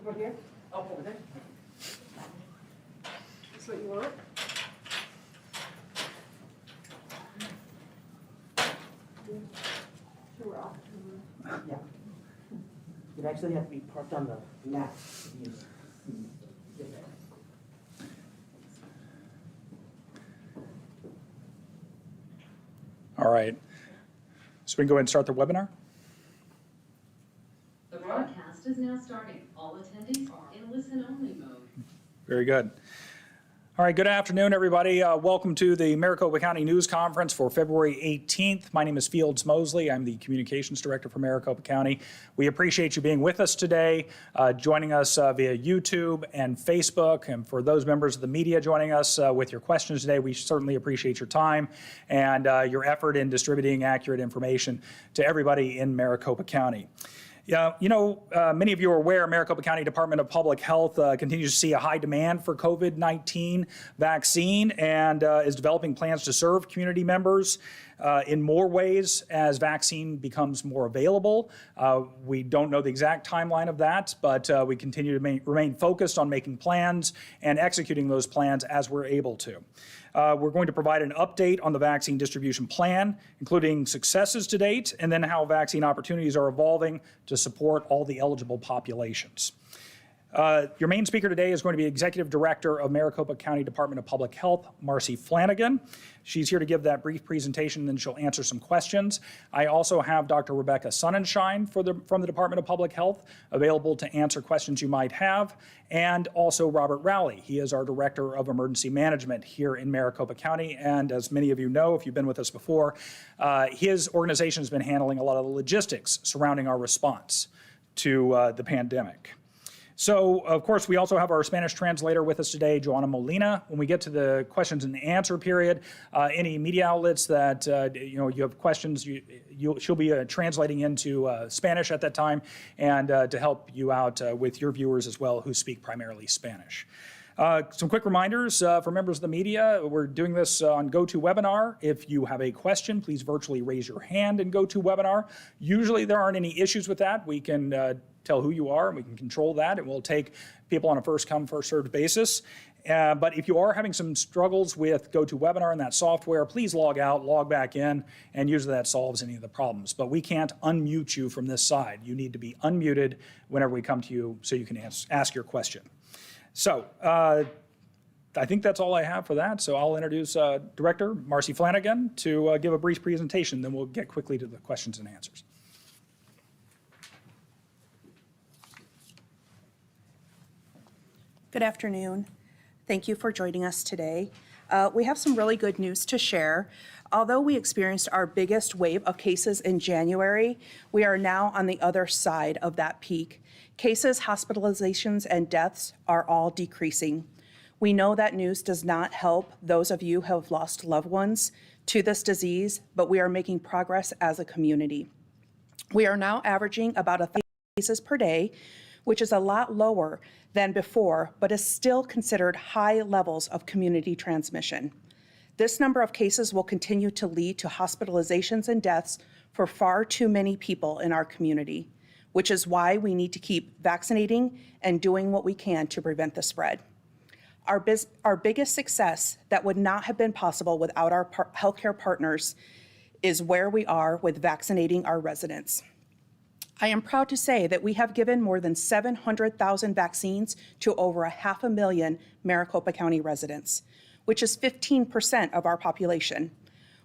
Over here? Oh, over there. That's what you want? Sure. Yeah. It actually has to be parked on the mat. All right. So we can go ahead and start the webinar. The broadcast is now starting. All attendees are in listen-only mode. Very good. All right, good afternoon, everybody. Welcome to the Maricopa County News Conference for February 18th. My name is Fields Mosley. I'm the Communications Director for Maricopa County. We appreciate you being with us today, joining us via YouTube and Facebook. And for those members of the media joining us with your questions today, we certainly appreciate your time and your effort in distributing accurate information to everybody in Maricopa County. Yeah, many of you are aware Maricopa County Department of Public Health continues to see a high demand for COVID-19 vaccine and is developing plans to serve community members in more ways as vaccine becomes more available. We don't know the exact timeline of that, but we continue to remain focused on making plans and executing those plans as we're able to. We're going to provide an update on the vaccine distribution plan, including successes to date, and then how vaccine opportunities are evolving to support all the eligible populations. Your main speaker today is going to be Executive Director of Maricopa County Department of Public Health, Marcy Flanagan. She's here to give that brief presentation, and then she'll answer some questions. I also have Dr. Rebecca Sonnenschein from the Department of Public Health available to answer questions you might have, and also Robert Rowley. He is our Director of Emergency Management here in Maricopa County, and as many of you know, if you've been with us before, his organization has been handling a lot of the logistics surrounding our response to the pandemic. So, of course, we also have our Spanish translator with us today, Joanna Molina. When we get to the questions and answer period, any media outlets that you have questions, she'll be translating into Spanish at that time, and to help you out with your viewers as well who speak primarily Spanish. Some quick reminders for members of the media. We're doing this on GoToWebinar. If you have a question, please virtually raise your hand in GoToWebinar. Usually there aren't any issues with that. We can tell who you are, and we can control that, and we'll take people on a first-come, first-served basis. But if you are having some struggles with GoToWebinar and that software, please log out, log back in, and usually that solves any of the problems. But we can't unmute you from this side. You need to be unmuted whenever we come to you so you can ask your question. So I think that's all I have for that. So I'll introduce Director Marcy Flanagan to give a brief presentation, then we'll get quickly to the questions and answers. Good afternoon. Thank you for joining us today. We have some really good news to share. Although we experienced our biggest wave of cases in January, we are now on the other side of that peak. Cases, hospitalizations, and deaths are all decreasing. We know that news does not help those of you who have lost loved ones to this disease, but we are making progress as a community. We are now averaging about 1,000 cases per day, which is a lot lower than before, but is still considered high levels of community transmission. This number of cases will continue to lead to hospitalizations and deaths for far too many people in our community, which is why we need to keep vaccinating and doing what we can to prevent the spread. Our biggest success that would not have been possible without our healthcare partners is where we are with vaccinating our residents. I am proud to say that we have given more than 700,000 vaccines to over 500,000 Maricopa County residents, which is 15% of our population.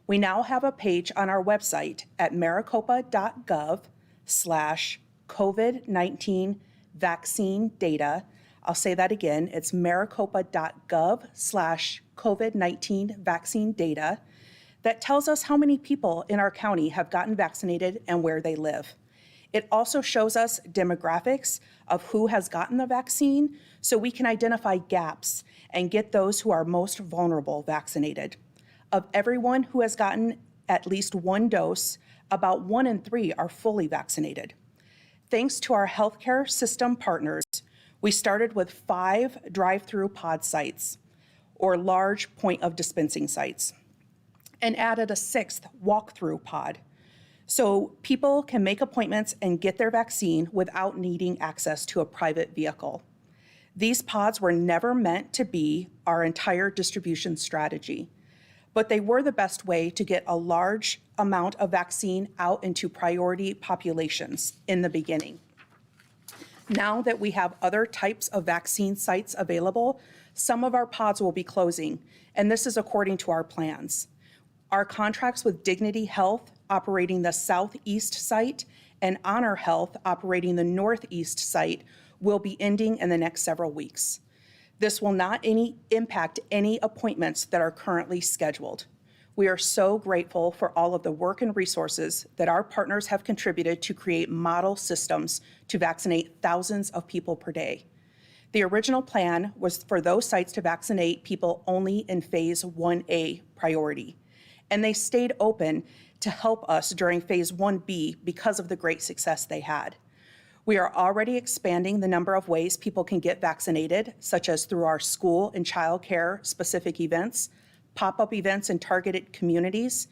We now have a page on our website at maricopa.gov/COVID-19 vaccine data. I'll say that again, it's maricopa.gov/COVID-19 vaccine data that tells us how many people in our county have gotten vaccinated and where they live. It also shows us demographics of who has gotten the vaccine so we can identify gaps and get those who are most vulnerable vaccinated. Of everyone who has gotten at least one dose, about 1 in 3 are fully vaccinated. Thanks to our healthcare system partners, we started with 5 drive-through pod sites, or large point of dispensing sites, and added a 6th walk-through pod. So people can make appointments and get their vaccine without needing access to a private vehicle. These pods were never meant to be our entire distribution strategy, but they were the best way to get a large amount of vaccine out into priority populations in the beginning. Now that we have other types of vaccine sites available, some of our pods will be closing, and this is according to our plans. Our contracts with Dignity Health operating the Southeast site and Honor Health operating the Northeast site will be ending in the next several weeks. This will not impact any appointments that are currently scheduled. We are so grateful for all of the work and resources that our partners have contributed to create model systems to vaccinate thousands of people per day. The original plan was for those sites to vaccinate people only in phase 1A priority, and they stayed open to help us during phase 1B because of the great success they had. We are already expanding the number of ways people can get vaccinated, such as through our school and child care specific events, pop-up events in targeted communities,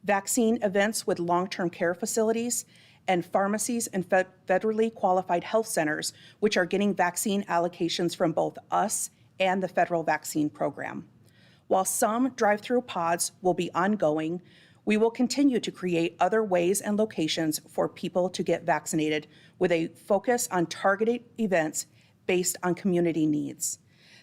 vaccine events with long-term care facilities, and pharmacies and federally qualified health centers, which are getting vaccine allocations from both us and the federal vaccine program. While some drive-through pods will be ongoing, we will continue to create other ways and locations for people to get vaccinated with a focus on targeted events based on community needs.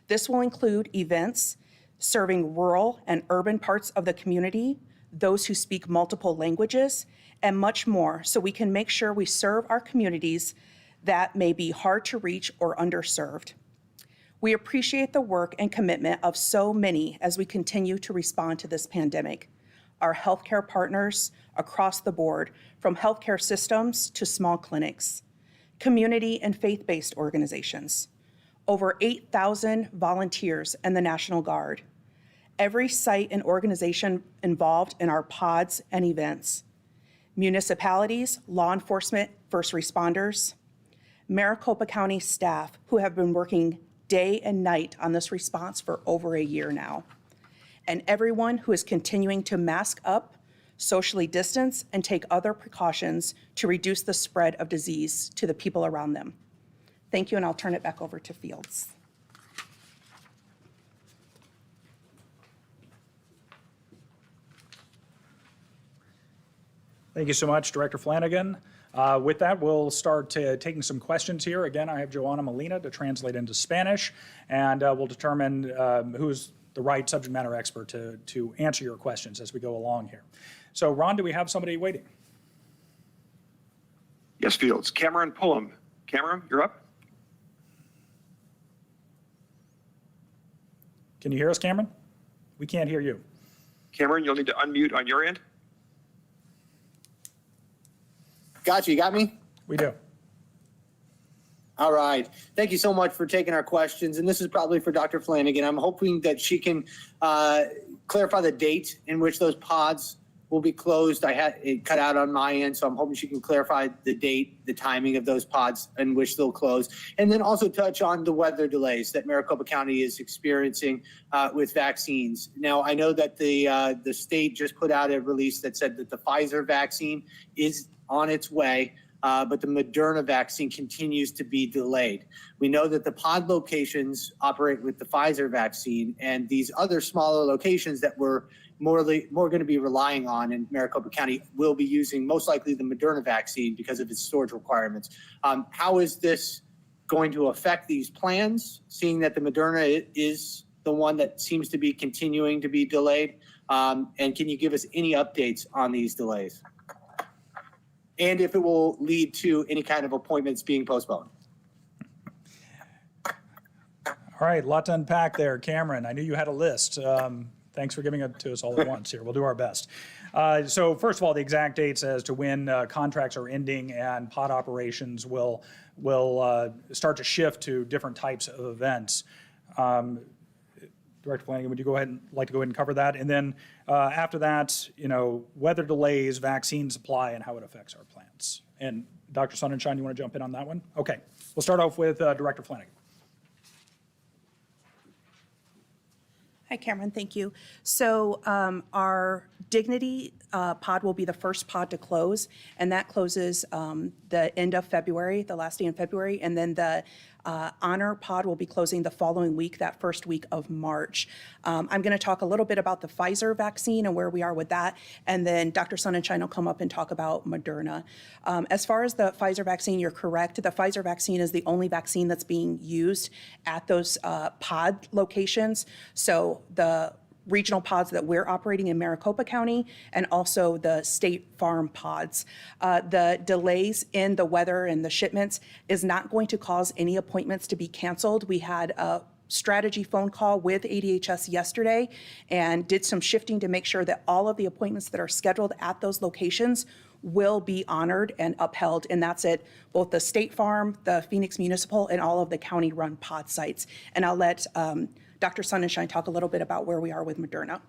This will include events serving rural and urban parts of the community, those who speak multiple languages, and much more, so we can make sure we serve our communities that may be hard to reach or underserved. We appreciate the work and commitment of so many as we continue to respond to this pandemic. Our healthcare partners across the board, from healthcare systems to small clinics, community and faith-based organizations, over 8,000 volunteers and the National Guard, every site and organization involved in our pods and events, municipalities, law enforcement, first responders, Maricopa County staff who have been working day and night on this response for over a year now, and everyone who is continuing to mask up, socially distance, and take other precautions to reduce the spread of disease to the people around them. Thank you, and I'll turn it back over to Fields. Thank you so much, Director Flanagan. With that, we'll start taking some questions here. Again, I have Joanna Molina to translate into Spanish, and we'll determine who's the right subject matter expert to answer your questions as we go along here. So, Ron, do we have somebody waiting? Yes, Fields. Cameron Pullum. Cameron, you're up. Can you hear us, Cameron? We can't hear you. Cameron, you'll need to unmute on your end. Gotcha. You got me? We do. All right. Thank you so much for taking our questions. And this is probably for Dr. Flanagan. I'm hoping that she can clarify the date in which those pods will be closed. I had it cut out on my end, so I'm hoping she can clarify the date, the timing of those pods in which they'll close. And then also touch on the weather delays that Maricopa County is experiencing with vaccines. Now, I know that the state just put out a release that said that the Pfizer vaccine is on its way, but the Moderna vaccine continues to be delayed. We know that the pod locations operate with the Pfizer vaccine, and these other smaller locations that we're more going to be relying on in Maricopa County will be using most likely the Moderna vaccine because of its storage requirements. How is this going to affect these plans, seeing that the Moderna is the one that seems to be continuing to be delayed? And can you give us any updates on these delays? And if it will lead to any kind of appointments being postponed. All right, a lot to unpack there, Cameron. I knew you had a list. Thanks for giving it to us all at once here. We'll do our best. So first of all, the exact dates as to when contracts are ending and pod operations will start to shift to different types of events. Director Flanagan, would you like to go ahead and cover that? And then after that, weather delays, vaccine supply, and how it affects our plans. And Dr. Sonnenschein, you want to jump in on that one? Okay, we'll start off with Director Flanagan. Hi, Cameron, thank you. So our Dignity pod will be the first pod to close, and that closes the end of February, the last day in February, and then the Honor pod will be closing the following week, that first week of March. I'm going to talk a little bit about the Pfizer vaccine and where we are with that, and then Dr. Sonnenschein will come up and talk about Moderna. As far as the Pfizer vaccine, you're correct. The Pfizer vaccine is the only vaccine that's being used at those pod locations. So the regional pods that we're operating in Maricopa County and also the State Farm pods. The delays in the weather and the shipments is not going to cause any appointments to be canceled. We had a strategy phone call with ADHS yesterday and did some shifting to make sure that all of the appointments that are scheduled at those locations will be honored and upheld, and that's at both the State Farm, the Phoenix Municipal, and all of the county-run pod sites. And I'll let Dr. Sonnenschein talk a little bit about where we are with Moderna.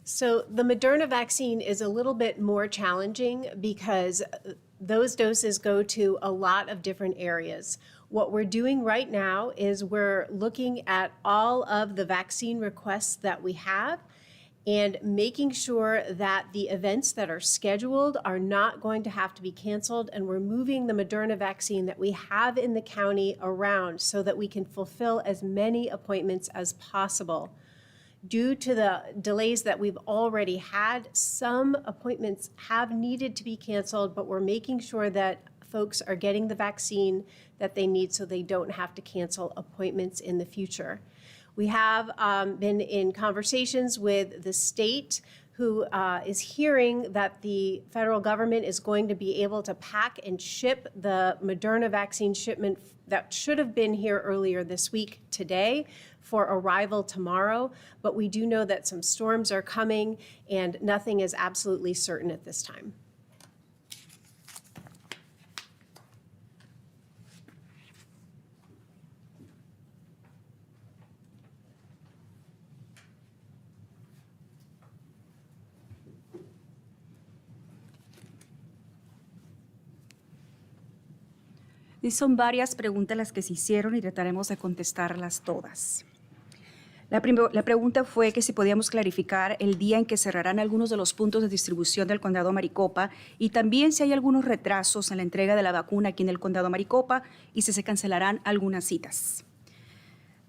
So the Moderna vaccine is a little bit more challenging because those doses go to a lot of different areas. What we're doing right now is we're looking at all of the vaccine requests that we have and making sure that the events that are scheduled are not going to have to be canceled, and we're moving the Moderna vaccine that we have in the county around so that we can fulfill as many appointments as possible. Due to the delays that we've already had, some appointments have needed to be canceled, but we're making sure that folks are getting the vaccine that they need so they don't have to cancel appointments in the future. We have been in conversations with the state, who is hearing that the federal government is going to be able to pack and ship the Moderna vaccine shipment that should have been here earlier this week today for arrival tomorrow. But we do know that some storms are coming and nothing is absolutely certain at this time. Y son varias preguntas las que se hicieron y trataremos de contestarlas todas. La pregunta fue que si podíamos clarificar el día en que cerrarán algunos de los puntos de distribución del condado Maricopa y también si hay algunos retrasos en la entrega de la vacuna aquí en el condado Maricopa y si se cancelarán algunas citas.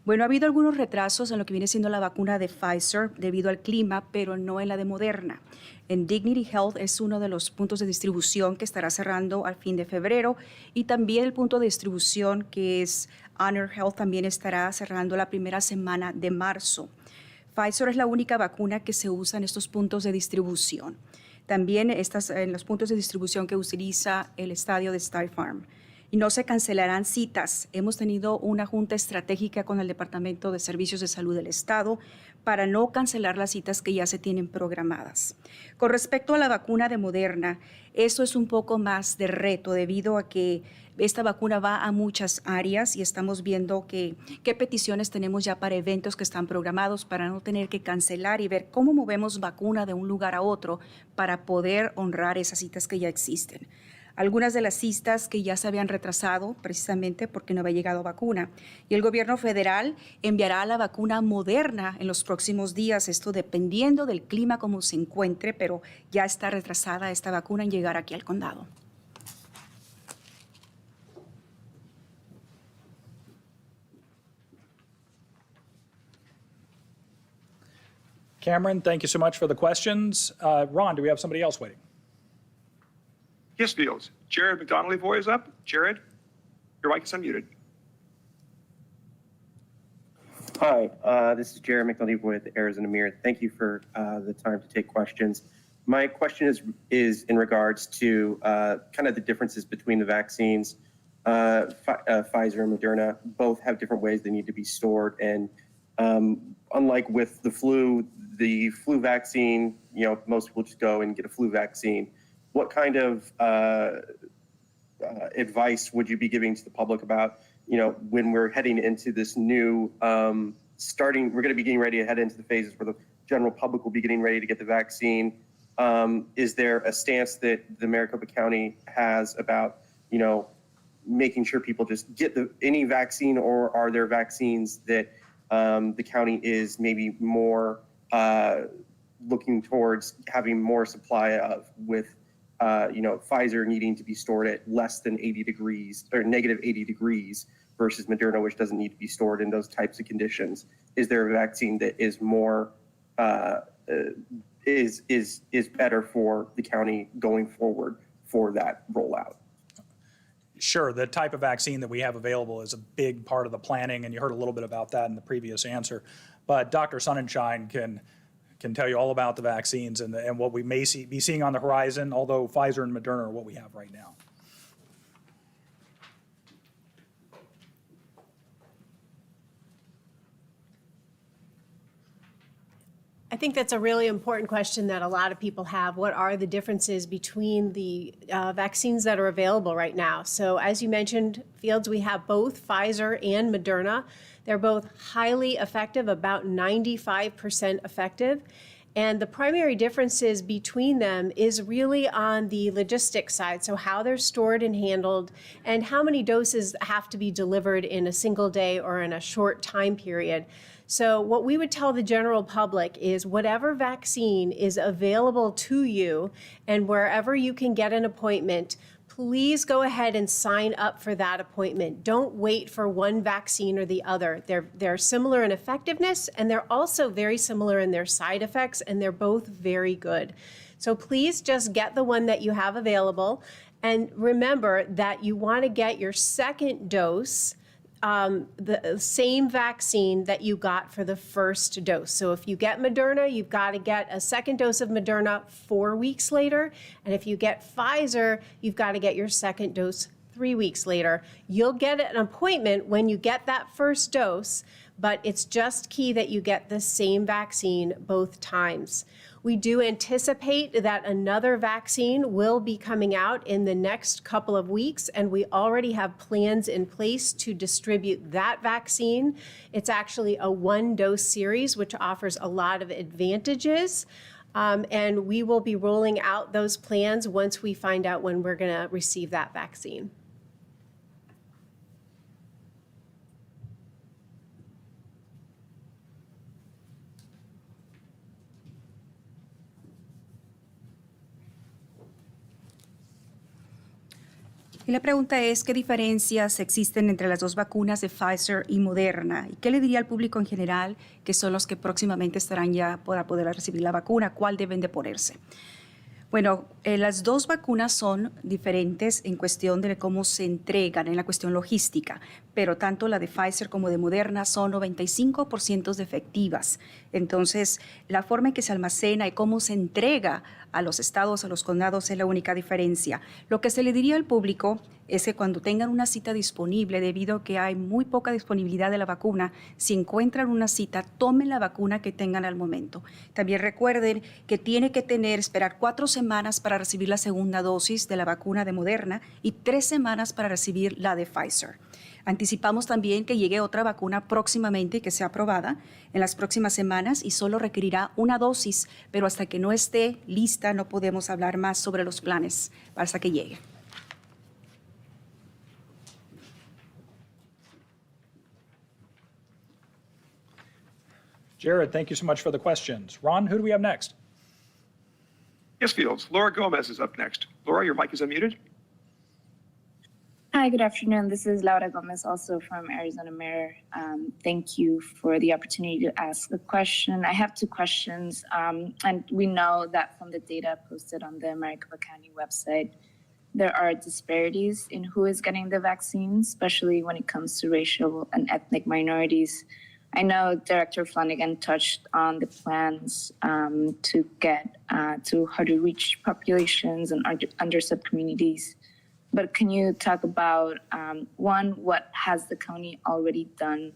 Bueno, ha habido algunos retrasos en lo que viene siendo la vacuna de Pfizer debido al clima, pero no en la de Moderna. En Dignity Health es uno de los puntos de distribución que estará cerrando al fin de febrero y también el punto de distribución que es Honor Health también estará cerrando la primera semana de marzo. Pfizer es la única vacuna que se usa en estos puntos de distribución. También en los puntos de distribución que utiliza el estadio de State Farm. Y no se cancelarán citas. Hemos tenido una junta estratégica con el Departamento de Servicios de Salud del Estado para no cancelar las citas que ya se tienen programadas. Con respecto a la vacuna de Moderna, eso es un poco más de reto debido a que esta vacuna va a muchas áreas y estamos viendo qué peticiones tenemos ya para eventos que están programados para no tener que cancelar y ver cómo movemos vacuna de un lugar a otro para poder honrar esas citas que ya existen. Algunas de las citas que ya se habían retrasado precisamente porque no había llegado vacuna. Y el gobierno federal enviará la vacuna Moderna en los próximos días, esto dependiendo del clima como se encuentre, pero ya está retrasada esta vacuna en llegar aquí al condado. Cameron, thank you so much for the questions. Ron, do we have somebody else waiting? Yes, Fields. Jared McDonald-Levoy is up. Jared, your mic is unmuted. Hi, this is Jared McNulty with Arizona Mirror. Thank you for the time to take questions. My question is in regards to kind of the differences between the vaccines. Pfizer and Moderna both have different ways they need to be stored. And unlike with the flu vaccine, you know, most people just go and get a flu vaccine. What kind of advice would you be giving to the public about, you know, when we're heading into this new we're going to be getting ready to head into the phases where the general public will be getting ready to get the vaccine. Is there a stance that the Maricopa County has about, making sure people just get any vaccine, or are there vaccines that the county is maybe more looking towards having more supply of, with Pfizer needing to be stored at less than 80 degrees or negative 80 degrees versus Moderna, which doesn't need to be stored in those types of conditions? Is there a vaccine that is more is better for the county going forward for that rollout? Sure, the type of vaccine that we have available is a big part of the planning, and you heard a little bit about that in the previous answer. But Dr. Sonnenschein can tell you all about the vaccines and what we may be seeing on the horizon, although Pfizer and Moderna are what we have right now. I think that's a really important question that a lot of people have. What are the differences between the vaccines that are available right now? So as you mentioned, Fields, we have both Pfizer and Moderna. They're both highly effective, about 95% effective. And the primary differences between them is really on the logistics side, so how they're stored and handled, and how many doses have to be delivered in a single day or in a short time period. So what we would tell the general public is whatever vaccine is available to you and wherever you can get an appointment, please go ahead and sign up for that appointment. Don't wait for one vaccine or the other. They're similar in effectiveness, and they're also very similar in their side effects, and they're both very good. So please just get the one that you have available. And remember that you want to get your second dose the same vaccine that you got for the first dose. So if you get Moderna, you've got to get a second dose of Moderna 4 weeks later. And if you get Pfizer, you've got to get your second dose 3 weeks later. You'll get an appointment when you get that first dose, but it's just key that you get the same vaccine both times. We do anticipate that another vaccine will be coming out in the next couple of weeks, and we already have plans in place to distribute that vaccine. It's actually a one-dose series, which offers a lot of advantages, and we will be rolling out those plans once we find out when we're going to receive that vaccine. Y la pregunta es, ¿qué diferencias existen entre las dos vacunas de Pfizer y Moderna? ¿Y qué le diría al público en general, que son los que próximamente estarán ya para poder recibir la vacuna? ¿Cuál deben de ponerse? Bueno, las dos vacunas son diferentes en cuestión de cómo se entregan, en la cuestión logística, pero tanto la de Pfizer como de Moderna son 95% de efectivas. Entonces, la forma en que se almacena y cómo se entrega a los estados, a los condados, es la única diferencia. Lo que se le diría al público es que cuando tengan una cita disponible, debido a que hay muy poca disponibilidad de la vacuna, si encuentran una cita, tomen la vacuna que tengan al momento. También recuerden que tiene que esperar 4 semanas para recibir la segunda dosis de la vacuna de Moderna y 3 semanas para recibir la de Pfizer. Anticipamos también que llegue otra vacuna próximamente y que sea aprobada en las próximas semanas y solo requerirá una dosis, pero hasta que no esté lista no podemos hablar más sobre los planes hasta que llegue. Jared, thank you so much for the questions. Ron, who do we have next? Yes, Fields. Laura Gomez is up next. Laura, your mic is unmuted. Hi, good afternoon. This is Laura Gomez, also from Arizona Mayor. Thank you for the opportunity to ask a question. I have 2 questions, and we know that from the data posted on the Maricopa County website, there are disparities in who is getting the vaccine, especially when it comes to racial and ethnic minorities. I know Director Flanagan touched on the plans to get to how to reach populations and underserved communities. But can you talk about, one, what has the county already done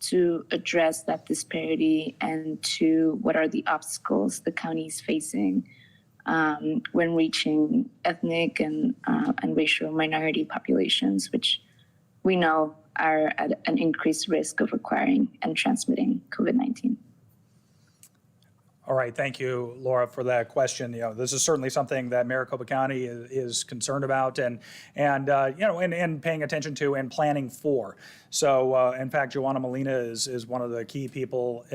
to address that disparity, and 2, what are the obstacles the county is facing when reaching ethnic and racial minority populations, which we know are at an increased risk of acquiring and transmitting COVID-19. All right, thank you, Laura, for that question. This is certainly something that Maricopa County is concerned about and paying attention to and planning for. So, in fact, Joanna Molina is one of the key people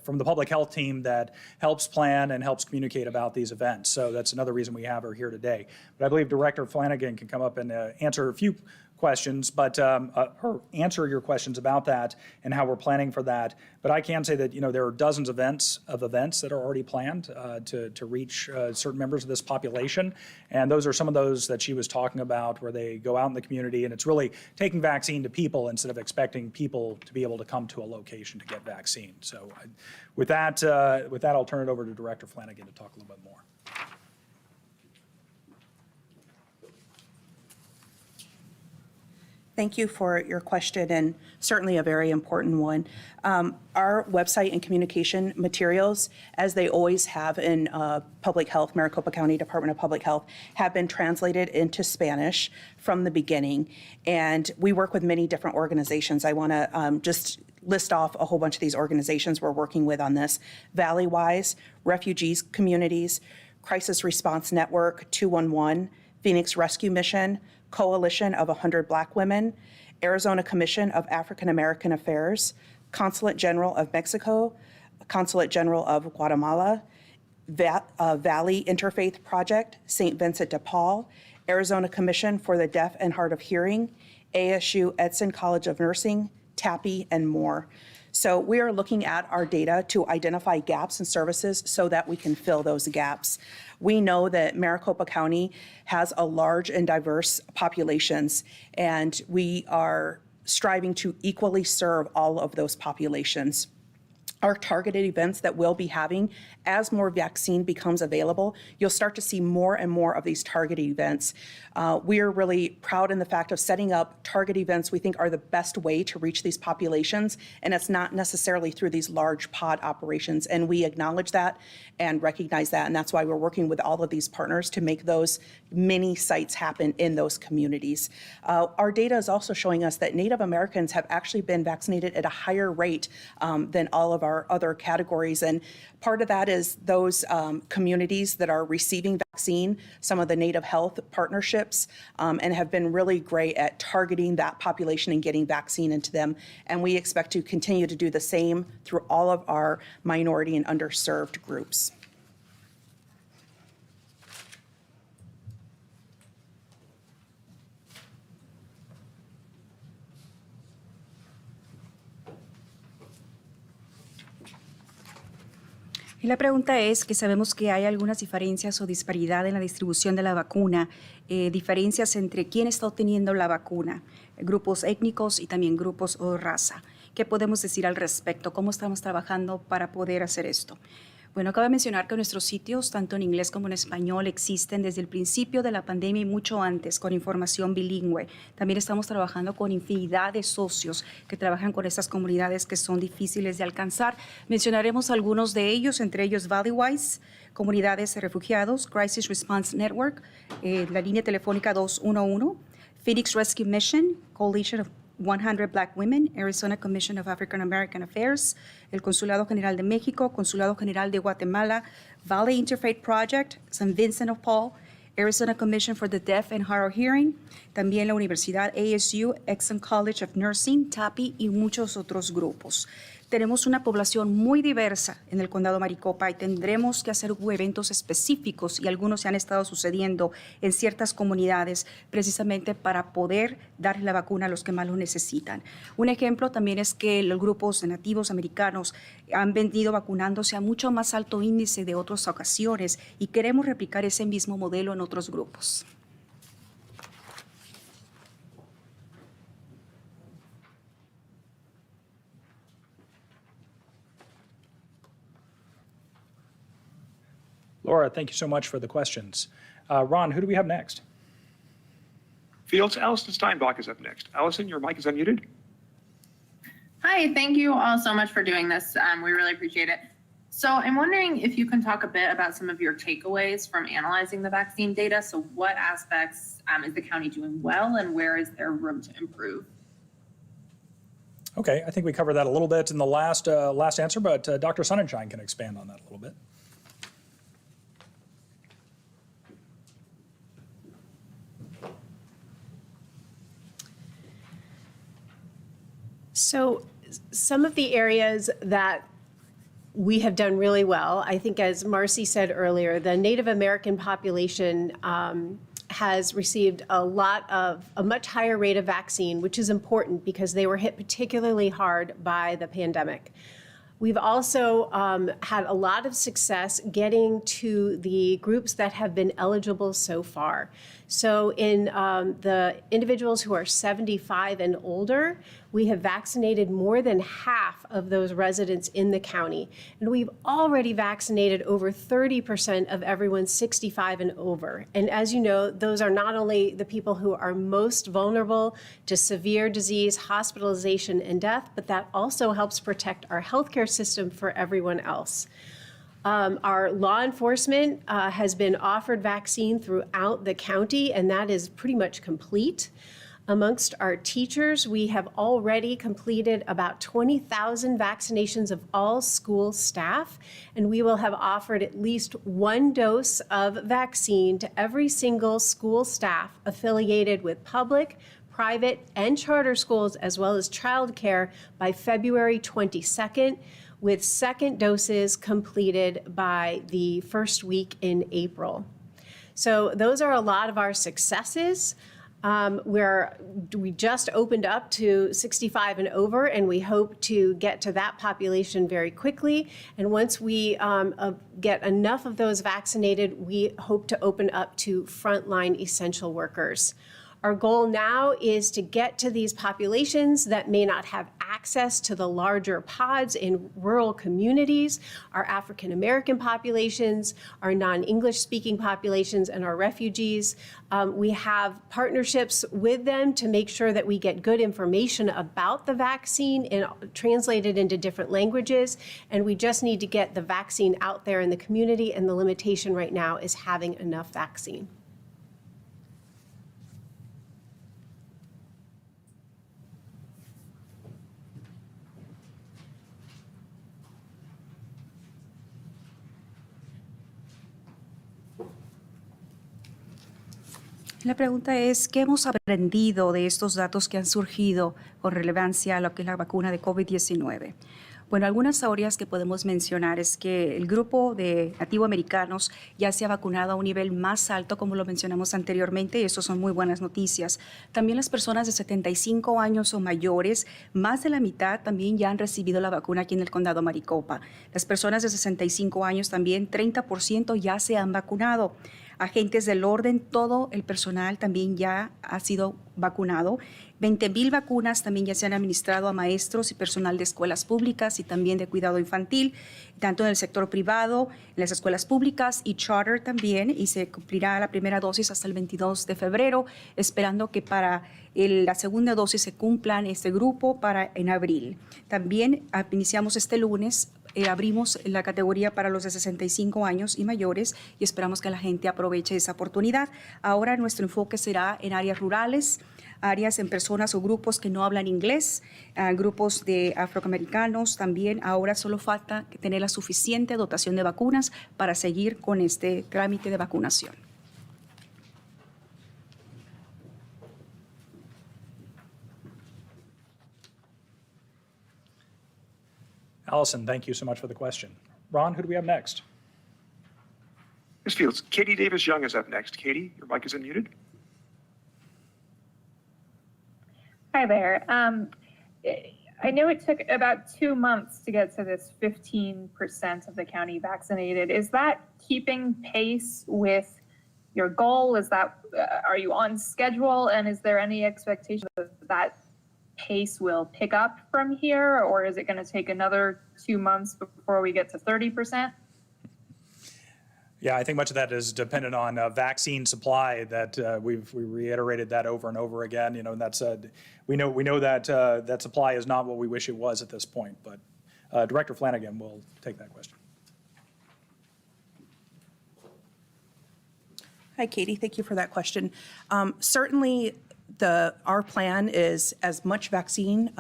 from the public health team that helps plan and helps communicate about these events. So that's another reason we have her here today. But I believe Director Flanagan can come up and answer a few questions, but or answer your questions about that and how we're planning for that. But I can say that there are dozens of events that are already planned to reach certain members of this population, and those are some of those that she was talking about, where they go out in the community and it's really taking vaccine to people instead of expecting people to be able to come to a location to get vaccine. So with that, I'll turn it over to Director Flanagan to talk a little bit more. Thank you for your question, and certainly a very important one. Our website and communication materials, as they always have in public health, Maricopa County Department of Public Health, have been translated into Spanish from the beginning. And we work with many different organizations. I want to just list off a whole bunch of these organizations we're working with on this. Valleywise, Refugees Communities, Crisis Response Network 211, Phoenix Rescue Mission, Coalition of 100 Black Women, Arizona Commission of African American Affairs, Consulate General of Mexico, Consulate General of Guatemala, Valley Interfaith Project, St. Vincent de Paul, Arizona Commission for the Deaf and Hard of Hearing, ASU Edson College of Nursing, TAPI, and more. So we are looking at our data to identify gaps in services so that we can fill those gaps. We know that Maricopa County has a large and diverse populations, and we are striving to equally serve all of those populations. Our targeted events that we'll be having, as more vaccine becomes available, you'll start to see more and more of these targeted events. We are really proud in the fact of setting up target events we think are the best way to reach these populations, and it's not necessarily through these large pod operations. And we acknowledge that and recognize that, and that's why we're working with all of these partners to make those mini sites happen in those communities. Our data is also showing us that Native Americans have actually been vaccinated at a higher rate than all of our other categories, and part of that is those communities that are receiving vaccine, some of the Native Health partnerships, and have been really great at targeting that population and getting vaccine into them. And we expect to continue to do the same through all of our minority and underserved groups. Y la pregunta es que sabemos que hay algunas diferencias o disparidad en la distribución de la vacuna, diferencias entre quién está obteniendo la vacuna, grupos étnicos y también grupos o raza. ¿Qué podemos decir al respecto? ¿Cómo estamos trabajando para poder hacer esto? Bueno, acabo de mencionar que nuestros sitios, tanto en inglés como en español, existen desde el principio de la pandemia y mucho antes, con información bilingüe. También estamos trabajando con infinidad de socios que trabajan con estas comunidades que son difíciles de alcanzar. Mencionaremos algunos de ellos, entre ellos Valleywise, Comunidades de Refugiados, Crisis Response Network, la línea telefónica 211, Phoenix Rescue Mission, Coalition of 100 Black Women, Arizona Commission of African American Affairs, el Consulado General de México, Consulado General de Guatemala, Valley Interfaith Project, St. Vincent de Paul, Arizona Commission for the Deaf and Hard of Hearing, también la Universidad ASU, Edson College of Nursing, TAPI y muchos otros grupos. Tenemos una población muy diversa en el condado Maricopa y tendremos que hacer eventos específicos, y algunos se han estado sucediendo en ciertas comunidades precisamente para poder dar la vacuna a los que más lo necesitan. Un ejemplo también es que los grupos de nativos americanos han venido vacunándose a mucho más alto índice de otras ocasiones y queremos replicar ese mismo modelo en otros grupos. Laura, thank you so much for the questions. Ron, who do we have next? Fields, Allison Steinbach is up next. Allison, your mic is unmuted. Hi, thank you all so much for doing this. We really appreciate it. So I'm wondering if you can talk a bit about some of your takeaways from analyzing the vaccine data. So what aspects is the county doing well, and where is there room to improve? Okay, I think we covered that a little bit in the last answer, but Dr. Sonnenschein can expand on that a little bit. So some of the areas that we have done really well, I think as Marcy said earlier, the Native American population has received a much higher rate of vaccine, which is important because they were hit particularly hard by the pandemic. We've also had a lot of success getting to the groups that have been eligible so far. So in the individuals who are 75 and older, we have vaccinated more than half of those residents in the county. And we've already vaccinated over 30% of everyone 65 and over. And as you know, those are not only the people who are most vulnerable to severe disease, hospitalization, and death, but that also helps protect our healthcare system for everyone else. Our law enforcement has been offered vaccine throughout the county, and that is pretty much complete. Amongst our teachers, we have already completed about 20,000 vaccinations of all school staff, and we will have offered at least one dose of vaccine to every single school staff affiliated with public, private, and charter schools, as well as childcare by February 22nd, with second doses completed by the first week in April. So those are a lot of our successes. We just opened up to 65 and over, and we hope to get to that population very quickly. And once we get enough of those vaccinated, we hope to open up to frontline essential workers. Our goal now is to get to these populations that may not have access to the larger pods in rural communities, our African American populations, our non-English speaking populations, and our refugees. We have partnerships with them to make sure that we get good information about the vaccine and translated into different languages. And we just need to get the vaccine out there in the community, and the limitation right now is having enough vaccine. La pregunta es, ¿qué hemos aprendido de estos datos que han surgido con relevancia a lo que es la vacuna de COVID-19? Bueno, algunas teorías que podemos mencionar es que el grupo de nativoamericanos ya se ha vacunado a un nivel más alto, como lo mencionamos anteriormente, y eso son muy buenas noticias. También las personas de 75 años o mayores, más de la mitad también ya han recibido la vacuna aquí en el condado Maricopa. Las personas de 65 años también, 30% ya se han vacunado. Agentes del orden, todo el personal también ya ha sido vacunado. 20,000 vacunas también ya se han administrado a maestros y personal de escuelas públicas y también de cuidado infantil, tanto en el sector privado, en las escuelas públicas y charter también, y se cumplirá la primera dosis hasta el 22 de febrero, esperando que para la segunda dosis se cumplan este grupo en abril. También iniciamos este lunes. Abrimos la categoría para los de 65 años y mayores y esperamos que la gente aproveche esa oportunidad. Ahora nuestro enfoque será en áreas rurales, áreas en personas o grupos que no hablan inglés, grupos de afroamericanos también. Ahora solo falta tener la suficiente dotación de vacunas para seguir con este trámite de vacunación. Allison, thank you so much for the question. Ron, who do we have next? Ms. Fields, Katie Davis-Young is up next. Katie, your mic is unmuted. Hi there. I know it took about 2 months to get to this 15% of the county vaccinated. Is that keeping pace with your goal? Are you on schedule? And is there any expectation that pace will pick up from here, or is it going to take another 2 months before we get to 30%? Yeah, I think much of that is dependent on vaccine supply. That we reiterated that over and over again. And that's we know that that supply is not what we wish it was at this point. But Director Flanagan will take that question. Hi, Katie. Thank you for that question. Certainly, Our plan is as much vaccine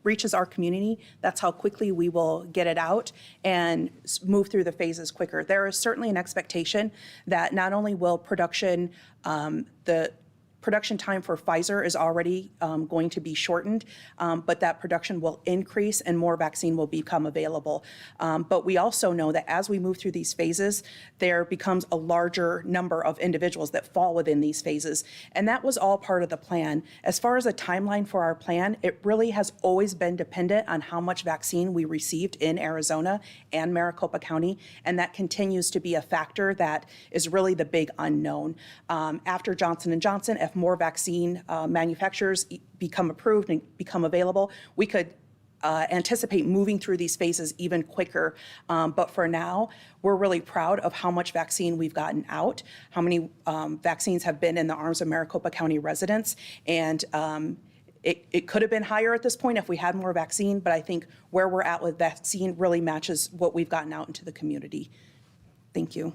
reaches our community, that's how quickly we will get it out and move through the phases quicker. There is certainly an expectation that not only will production, the production time for Pfizer is already going to be shortened, but that production will increase and more vaccine will become available. But we also know that as we move through these phases, there becomes a larger number of individuals that fall within these phases. And that was all part of the plan. As far as a timeline for our plan, it really has always been dependent on how much vaccine we received in Arizona and Maricopa County. And that continues to be a factor that is really the big unknown. After Johnson & Johnson, if more vaccine manufacturers become approved and become available, we could anticipate moving through these phases even quicker. But for now, we're really proud of how much vaccine we've gotten out, how many vaccines have been in the arms of Maricopa County residents. And it could have been higher at this point if we had more vaccine, but I think where we're at with vaccine really matches what we've gotten out into the community. Thank you.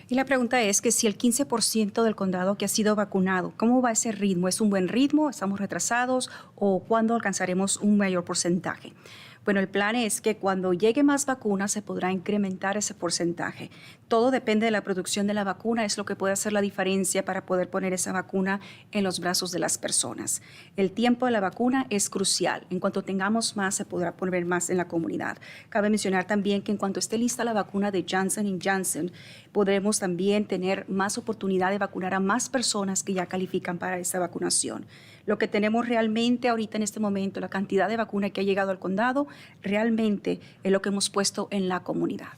Y la pregunta es que si el 15% del condado que ha sido vacunado, ¿cómo va ese ritmo? ¿Es un buen ritmo? ¿Estamos retrasados? ¿O cuándo alcanzaremos un mayor porcentaje? Bueno, el plan es que cuando llegue más vacunas se podrá incrementar ese porcentaje. Todo depende de la producción de la vacuna, es lo que puede hacer la diferencia para poder poner esa vacuna en los brazos de las personas. El tiempo de la vacuna es crucial. En cuanto tengamos más, se podrá poner más en la comunidad. Cabe mencionar también que en cuanto esté lista la vacuna de Johnson & Johnson, podremos también tener más oportunidad de vacunar a más personas que ya califican para esta vacunación. Lo que tenemos realmente ahorita en este momento, la cantidad de vacuna que ha llegado al condado, realmente es lo que hemos puesto en la comunidad.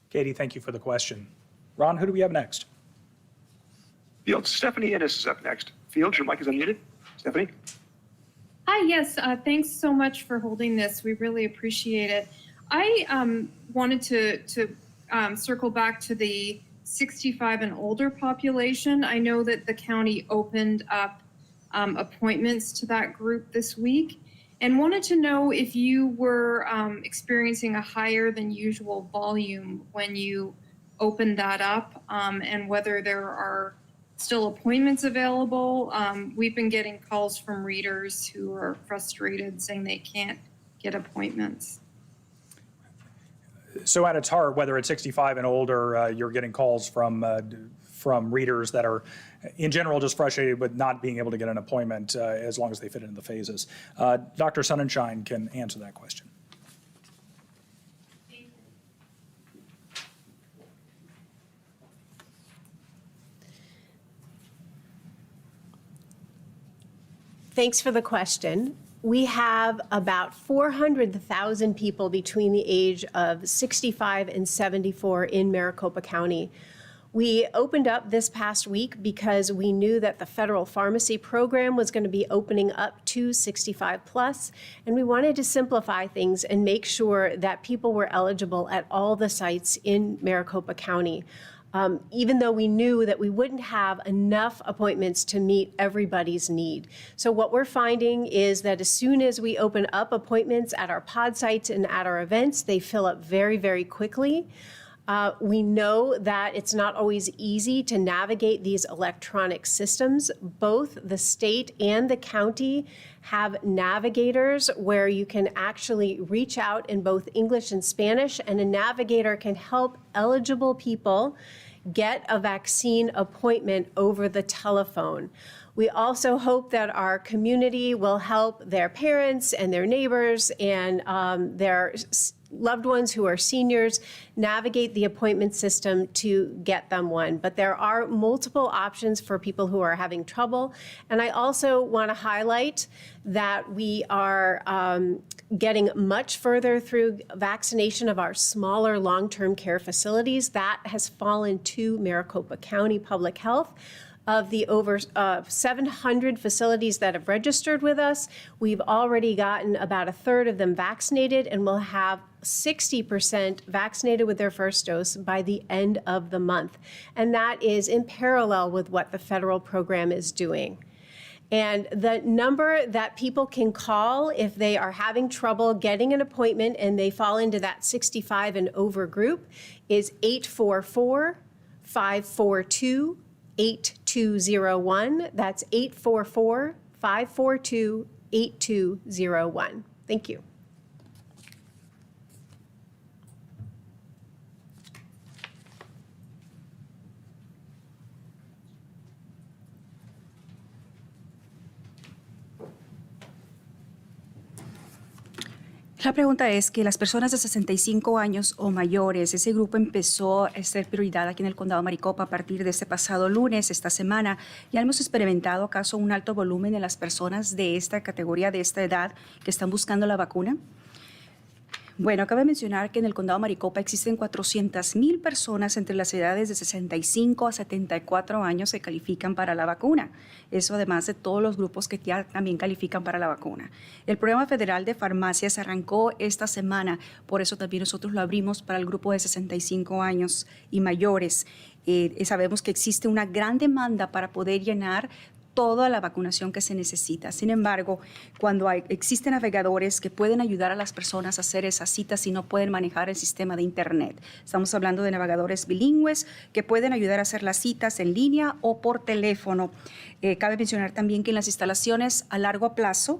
Katie, thank you for the question. Ron, who do we have next? Fields, Stephanie Innes is up next. Fields, your mic is unmuted. Stephanie? Hi, yes, thanks so much for holding this. We really appreciate it. I wanted to circle back to the 65 and older population. I know that the county opened up appointments to that group this week and wanted to know if you were experiencing a higher than usual volume when you opened that up and whether there are still appointments available. We've been getting calls from readers who are frustrated saying they can't get appointments. So at its heart, whether it's 65 and older, you're getting calls from readers that are, in general, just frustrated with not being able to get an appointment as long as they fit into the phases. Dr. Sonnenschein can answer that question. Thanks for the question. We have about 400,000 people between the age of 65 and 74 in Maricopa County. We opened up this past week because we knew that the federal pharmacy program was going to be opening up to 65 plus, and we wanted to simplify things and make sure that people were eligible at all the sites in Maricopa County. Even though we knew that we wouldn't have enough appointments to meet everybody's need. So what we're finding is that as soon as we open up appointments at our pod sites and at our events, they fill up very, very quickly. We know that it's not always easy to navigate these electronic systems. Both the state and the county have navigators where you can actually reach out in both English and Spanish, and a navigator can help eligible people get a vaccine appointment over the telephone. We also hope that our community will help their parents and their neighbors and their loved ones who are seniors navigate the appointment system to get them one. But there are multiple options for people who are having trouble. And I also want to highlight that we are getting much further through vaccination of our smaller long-term care facilities. That has fallen to Maricopa County Public Health. of the over 700 facilities that have registered with us, we've already gotten about a third of them vaccinated, and we'll have 60% vaccinated with their first dose by the end of the month. And that is in parallel with what the federal program is doing. And the number that people can call if they are having trouble getting an appointment and they fall into that 65 and over group is 844-542-8201. That's 844-542-8201. Thank you. La pregunta es que las personas de 65 años o mayores, ese grupo empezó a ser prioridad aquí en el condado de Maricopa a partir de este pasado lunes, esta semana. ¿Ya hemos experimentado acaso un alto volumen de las personas de esta categoría, de esta edad, que están buscando la vacuna? Bueno, acabo de mencionar que en el condado de Maricopa existen 400,000 personas entre las edades de 65 a 74 años que califican para la vacuna. Eso además de todos los grupos que ya también califican para la vacuna. El programa federal de farmacias arrancó esta semana, por eso también nosotros lo abrimos para el grupo de 65 años y mayores. Sabemos que existe una gran demanda para poder llenar toda la vacunación que se necesita. Sin embargo, cuando existen navegadores que pueden ayudar a las personas a hacer esas citas si no pueden manejar el sistema de Internet. Estamos hablando de navegadores bilingües que pueden ayudar a hacer las citas en línea o por teléfono. Cabe mencionar también que en las instalaciones a largo plazo,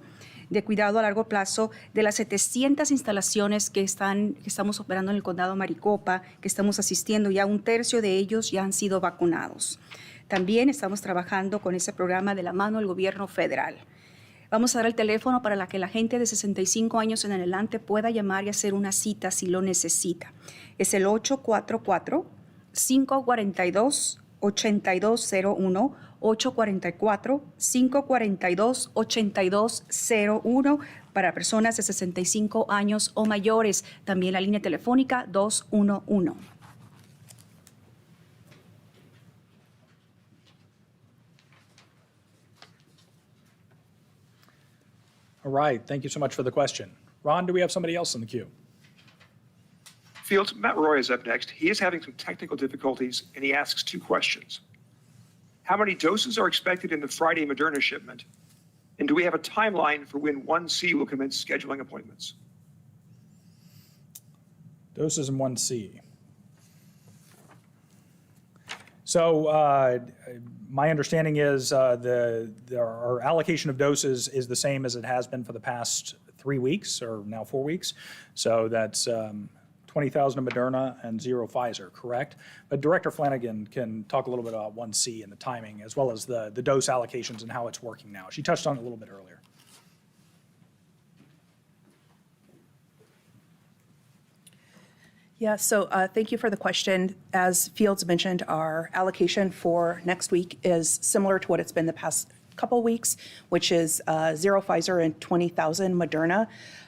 de cuidado a largo plazo, de las 700 instalaciones que estamos operando en el condado de Maricopa, que estamos asistiendo, ya un tercio de ellos ya han sido vacunados. También estamos trabajando con ese programa de la mano del gobierno federal. Vamos a dar el teléfono para que la gente de 65 años en adelante pueda llamar y hacer una cita si lo necesita. Es el 844-542-8201, 844-542-8201 para personas de 65 años o mayores. También la línea telefónica 211. All right, thank you so much for the question. Ron, do we have somebody else in the queue? Fields, Matt Roy is up next. He is having some technical difficulties, and he asks two questions. How many doses are expected in the Friday Moderna shipment? And do we have a timeline for when 1C will commence scheduling appointments? Doses in 1C. So my understanding is our allocation of doses is the same as it has been for the past 3 weeks, or now 4 weeks. So that's 20,000 of Moderna and 0 Pfizer, correct? But Director Flanagan can talk a little bit about 1C and the timing, as well as the dose allocations and how it's working now. She touched on it a little bit earlier. Yeah, so thank you for the question. As Fields mentioned, our allocation for next week is similar to what it's been the past couple weeks, which is 0 Pfizer and 20,000 Moderna.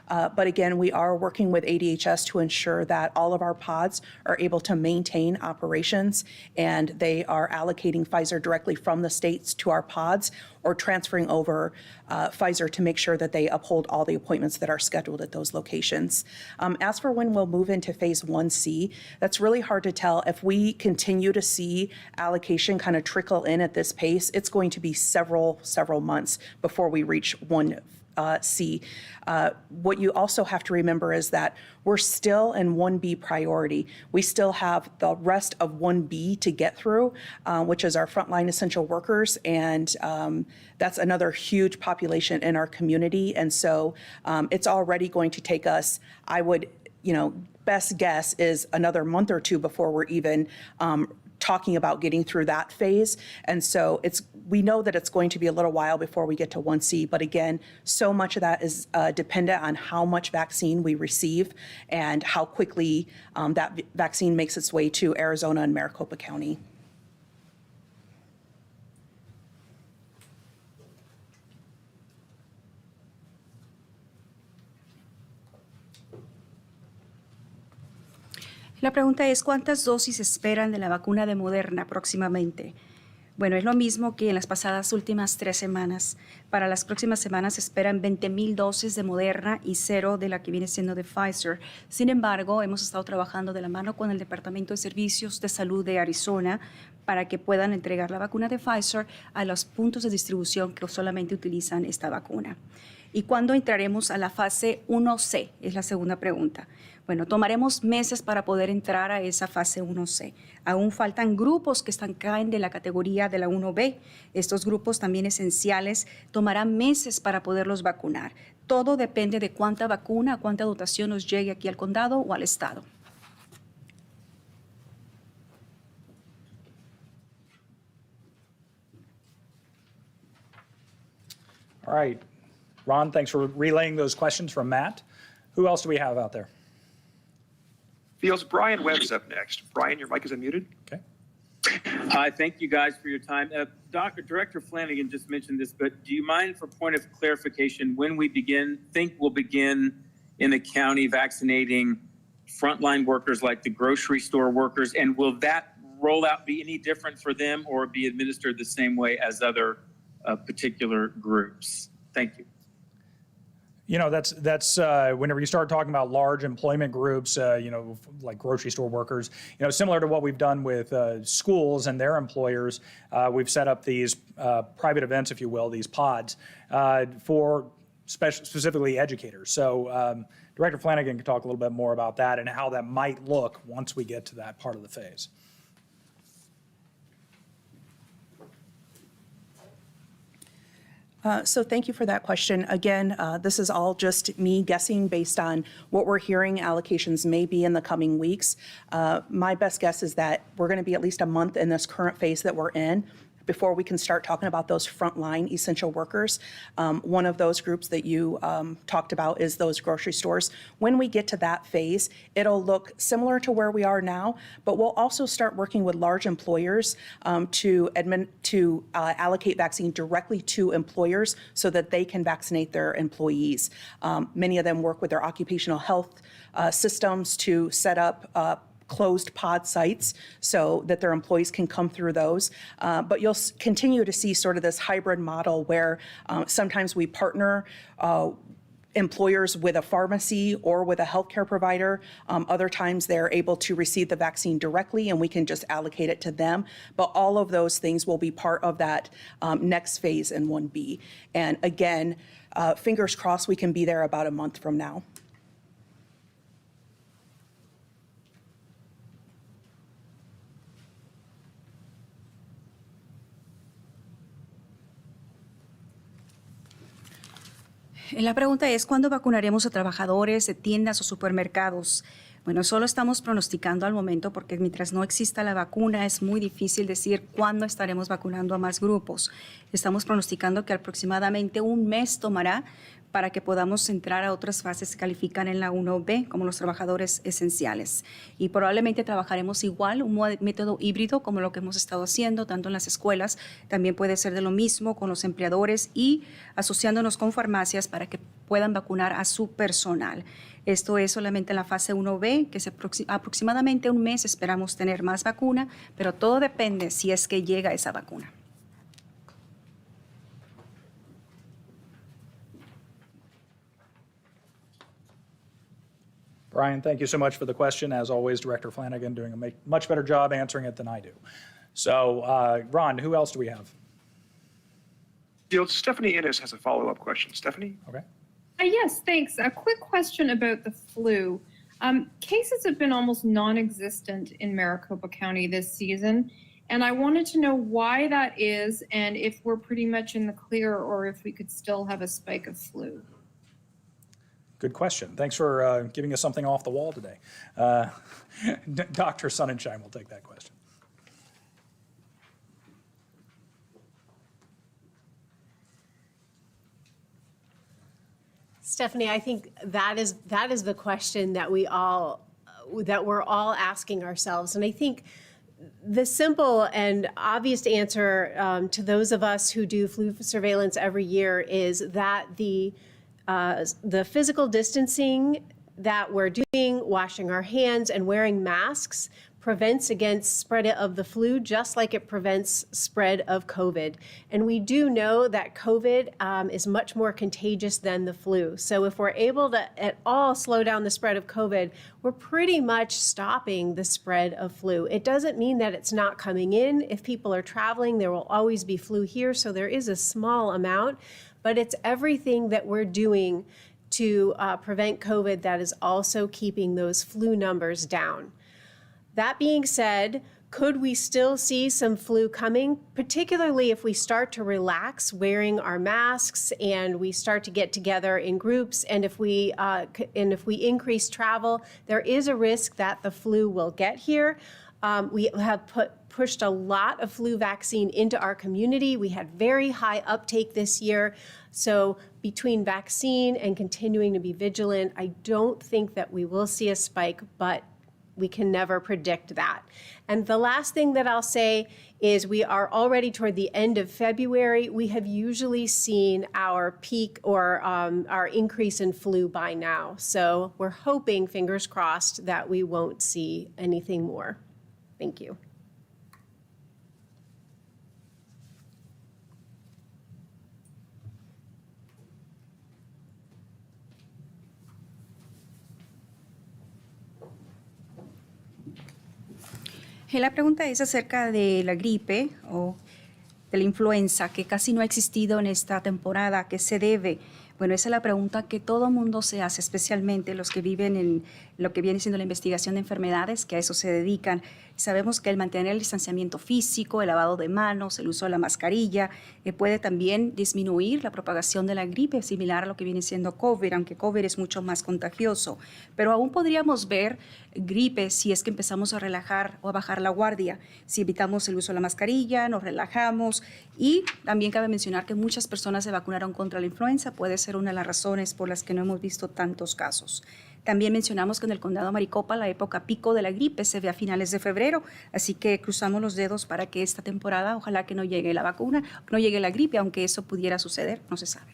But again, we are working with ADHS to ensure that all of our pods are able to maintain operations, and they are allocating Pfizer directly from the states to our pods or transferring over Pfizer to make sure that they uphold all the appointments that are scheduled at those locations. As for when we'll move into phase 1C, that's really hard to tell. If we continue to see allocation kind of trickle in at this pace, it's going to be several months before we reach 1C. What you also have to remember is that we're still in 1B priority. We still have the rest of 1B to get through, which is our frontline essential workers, and that's another huge population in our community. And so it's already going to take us, I would, best guess is another month or two before we're even talking about getting through that phase. And so we know that it's going to be a little while before we get to 1C, but again, so much of that is dependent on how much vaccine we receive and how quickly that vaccine makes its way to Arizona and Maricopa County. La pregunta es, ¿cuántas dosis esperan de la vacuna de Moderna próximamente? Bueno, es lo mismo que en las pasadas últimas 3 semanas. Para las próximas semanas se esperan 20,000 dosis de Moderna y 0 de la que viene siendo de Pfizer. Sin embargo, hemos estado trabajando de la mano con el Departamento de Servicios de Salud de Arizona para que puedan entregar la vacuna de Pfizer a los puntos de distribución que solamente utilizan esta vacuna. ¿Y cuándo entraremos a la fase 1C? Es la segunda pregunta. Bueno, tomaremos meses para poder entrar a esa fase 1C. Aún faltan grupos que caen de la categoría de la 1B. Estos grupos también esenciales tomarán meses para poderlos vacunar. Todo depende de cuánta vacuna, cuánta dotación nos llegue aquí al condado o al estado. All right. Ron, thanks for relaying those questions from Matt. Who else do we have out there? Fields, Brian Webb's up next. Brian, your mic is unmuted. Okay. Hi, thank you guys for your time. Director Flanagan just mentioned this, but do you mind, for point of clarification, when we think we'll begin in the county vaccinating frontline workers like the grocery store workers, and will that rollout be any different for them or be administered the same way as other particular groups? Thank you. You know, that's whenever you start talking about large employment groups, you know, like grocery store workers, you know, similar to what we've done with schools and their employers, we've set up these private events, if you will, these pods for specifically educators. So Director Flanagan can talk a little bit more about that and how that might look once we get to that part of the phase. So thank you for that question. Again, this is all just me guessing based on what we're hearing allocations may be in the coming weeks. My best guess is that we're going to be at least a month in this current phase that we're in before we can start talking about those frontline essential workers. One of those groups that you talked about is those grocery stores. When we get to that phase, it'll look similar to where we are now, but we'll also start working with large employers to allocate vaccine directly to employers so that they can vaccinate their employees. Many of them work with their occupational health systems to set up closed pod sites so that their employees can come through those. But you'll continue to see sort of this hybrid model where sometimes we partner employers with a pharmacy or with a healthcare provider. Other times they're able to receive the vaccine directly and we can just allocate it to them. But all of those things will be part of that next phase in 1B. And again, fingers crossed we can be there about a month from now. La pregunta es, ¿cuándo vacunaremos a trabajadores de tiendas o supermercados? Bueno, solo estamos pronosticando al momento porque mientras no exista la vacuna es muy difícil decir cuándo estaremos vacunando a más grupos. Estamos pronosticando que aproximadamente un mes tomará para que podamos entrar a otras fases que califican en la 1B como los trabajadores esenciales. Y probablemente trabajaremos igual, un método híbrido como lo que hemos estado haciendo, tanto en las escuelas, también puede ser de lo mismo con los empleadores y asociándonos con farmacias para que puedan vacunar a su personal. Esto es solamente la fase 1B, que aproximadamente un mes esperamos tener más vacuna, pero todo depende si es que llega esa vacuna. Brian, thank you so much for the question. As always, Director Flanagan doing a much better job answering it than I do. So, Ron, who else do we have? Fields, Stephanie Innes has a follow-up question. Stephanie? Okay. Yes, thanks. A quick question about the flu. Cases have been almost non-existent in Maricopa County this season, and I wanted to know why that is and if we're pretty much in the clear or if we could still have a spike of flu. Good question. Thanks for giving us something off the wall today. Dr. Sonnenschein will take that question. Stephanie, I think that is the question that we're all asking ourselves. And I think the simple and obvious answer to those of us who do flu surveillance every year is that the physical distancing that we're doing, washing our hands and wearing masks, prevents against spread of the flu just like it prevents spread of COVID. And we do know that COVID is much more contagious than the flu. So if we're able to at all slow down the spread of COVID, we're pretty much stopping the spread of flu. It doesn't mean that it's not coming in. If people are traveling, there will always be flu here, so there is a small amount, but it's everything that we're doing to prevent COVID that is also keeping those flu numbers down. That being said, could we still see some flu coming, particularly if we start to relax wearing our masks and we start to get together in groups, and if we increase travel, there is a risk that the flu will get here. We have pushed a lot of flu vaccine into our community. We had very high uptake this year. So between vaccine and continuing to be vigilant, I don't think that we will see a spike, but we can never predict that. And the last thing that I'll say is we are already toward the end of February. We have usually seen our peak or our increase in flu by now. So we're hoping, fingers crossed, that we won't see anything more. Thank you. La pregunta es acerca de la gripe o de la influenza, que casi no ha existido en esta temporada. ¿A qué se debe? Bueno, esa es la pregunta que todo el mundo se hace, especialmente los que viven en lo que viene siendo la investigación de enfermedades, que a eso se dedican. Sabemos que el mantener el distanciamiento físico, el lavado de manos, el uso de la mascarilla, puede también disminuir la propagación de la gripe, similar a lo que viene siendo COVID, aunque COVID es mucho más contagioso. Pero aún podríamos ver gripe si es que empezamos a relajar o a bajar la guardia. Si evitamos el uso de la mascarilla, nos relajamos. Y también cabe mencionar que muchas personas se vacunaron contra la influenza. Puede ser una de las razones por las que no hemos visto tantos casos. También mencionamos que en el condado de Maricopa la época pico de la gripe se ve a finales de febrero, así que cruzamos los dedos para que esta temporada ojalá que no llegue la vacuna, no llegue la gripe, aunque eso pudiera suceder, no se sabe.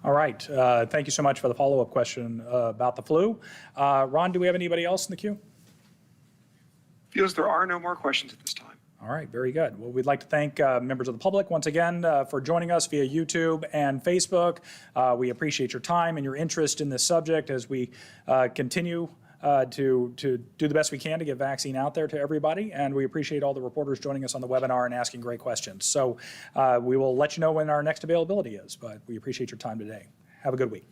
All right. Thank you so much for the follow-up question about the flu. Ron, do we have anybody else in the queue? Feels there are no more questions at this time. All right, very good. Well, we'd like to thank members of the public once again for joining us via YouTube and Facebook. We appreciate your time and your interest in this subject as we continue to do the best we can to get vaccine out there to everybody. And we appreciate all the reporters joining us on the webinar and asking great questions. So we will let you know when our next availability is, but we appreciate your time today. Have a good week.